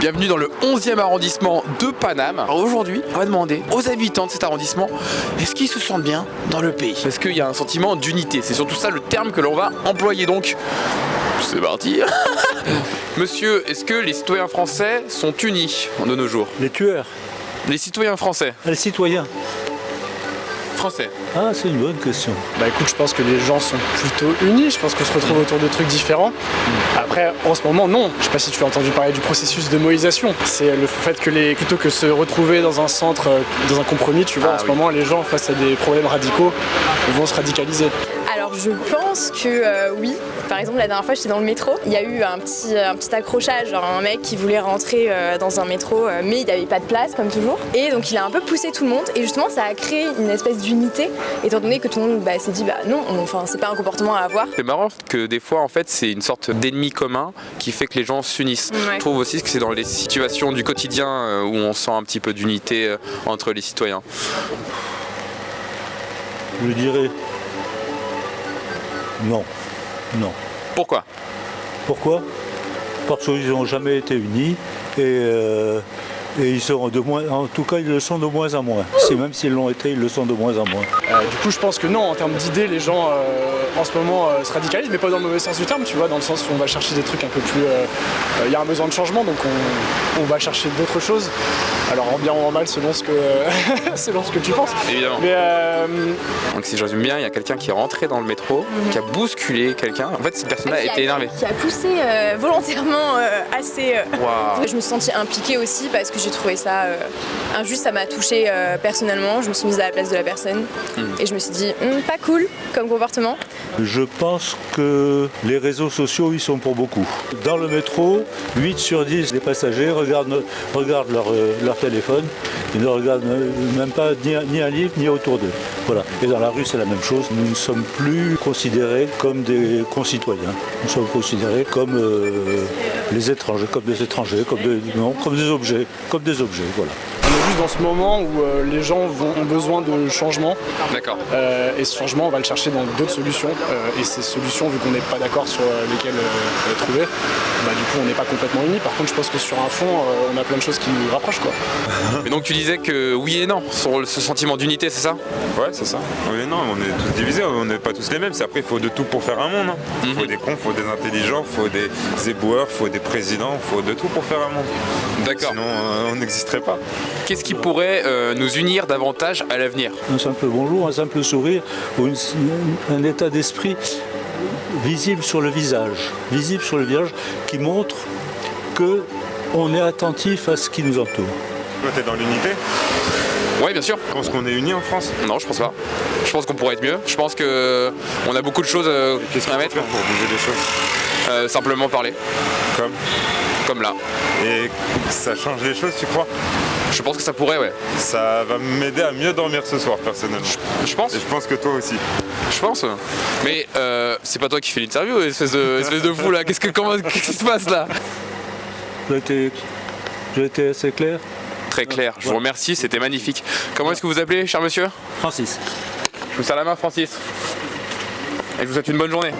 Bienvenue dans le 11e arrondissement de Paname. Alors aujourd'hui, on va demander aux habitants de cet arrondissement est-ce qu'ils se sentent bien dans le pays. Est-ce qu'il y a un sentiment d'unité? C'est surtout ça le terme que l'on va employer donc. C'est parti. Monsieur, est-ce que les citoyens français sont unis de nos jours? Les tueurs. Les citoyens français. Les citoyens. Français. Ah, c'est une bonne question. Bah écoute, je pense que les gens sont plutôt unis, je pense qu'on se retrouve autour de trucs différents. Après, en ce moment, non. Je sais pas si tu as entendu parler du processus de moïsation. C'est le fait que plutôt que se retrouver dans un centre, dans un compromis, tu vois, en ce moment, les gens face à des problèmes radicaux vont se radicaliser. Alors je pense que oui. Par exemple, la dernière fois j'étais dans le métro, il y a eu un petit accrochage, genre un mec qui voulait rentrer dans un métro mais il n'y avait pas de place comme toujours. Et donc il a un peu poussé tout le monde et justement ça a créé une espèce d'unité étant donné que tout le monde s'est dit non, c'est pas un comportement à avoir. C'est marrant que des fois en fait c'est une sorte d'ennemi commun qui fait que les gens s'unissent. Ouais. Je trouve aussi que c'est dans les situations du quotidien où on sent un petit peu d'unité entre les citoyens. Je dirais non. Non. Pourquoi? Pourquoi? Parce qu'ils n'ont jamais été unis et ils seront de moins, en tout cas ils le sont de moins en moins. Même s'ils l'ont été, ils le sont de moins en moins. Du coup, je pense que non, en termes d'idées, les gens en ce moment se radicalisent, mais pas dans le mauvais sens du terme, tu vois, dans le sens où on va chercher des trucs un peu plus. Il y a un besoin de changement, donc on va chercher d'autres choses. Alors en bien ou en mal, selon ce que tu penses. Évidemment. Mais donc si je résume bien, il y a quelqu'un qui est rentré dans le métro, qui a bousculé quelqu'un. En fait cette personne-là était énervée. Qui a poussé volontairement assez. Waouh. Je me suis sentie impliquée aussi parce que j'ai trouvé ça injuste, ça m'a touchée personnellement. Je me suis mise à la place de la personne et je me suis dit pas cool comme comportement. Je pense que les réseaux sociaux ils sont pour beaucoup. Dans le métro, 8 sur 10 des passagers regardent leur téléphone. Ils ne regardent même pas ni un livre ni autour d'eux. Voilà. Et dans la rue c'est la même chose. Nous ne sommes plus considérés comme des concitoyens. Nous sommes considérés comme les étrangers, comme des objets, voilà. on est juste dans ce moment où les gens ont besoin de changement. D'accord. Et ce changement, on va le chercher dans d'autres solutions. Et ces solutions, vu qu'on n'est pas d'accord sur lesquelles les trouver, du coup, on n'est pas complètement unis. Par contre, je pense que sur un fond, on a plein de choses qui nous rapprochent, quoi. Mais donc tu disais que oui et non sur ce sentiment d'unité, c'est ça? Ouais, c'est ça. Oui et non, on est tous divisés, on n'est pas tous les mêmes. Après, il faut de tout pour faire un monde. Il faut des cons, il faut des intelligents, il faut des éboueurs, il faut des présidents, il faut de tout pour faire un monde. D'accord. Sinon, on n'existerait pas. Qu'est-ce qui pourrait nous unir davantage à l'avenir? Un simple bonjour, un simple sourire ou un état d'esprit visible sur le visage qui montre qu'on est attentif à ce qui nous entoure. Toi, t'es dans l'unité? Oui, bien sûr. Tu penses qu'on est unis en France? Non, je pense pas. Je pense qu'on pourrait être mieux. Je pense qu'on a beaucoup de choses Qu'est-ce qu'on à peut mettre. faire pour bouger les choses? Simplement parler, comme là. Et ça change les choses, tu crois? Je pense que ça pourrait, ouais. Ça va m'aider à mieux dormir ce soir, personnellement. Je pense. Et je pense que toi aussi. Je pense. Mais c'est pas toi qui fais l'interview, espèce de fou là. Qu'est-ce qui se passe là? J'ai été assez clair. Très clair. Je vous remercie, c'était magnifique. Comment est-ce que vous appelez, cher monsieur? Francis. Je vous serre la main, Francis. Et je vous souhaite une bonne journée.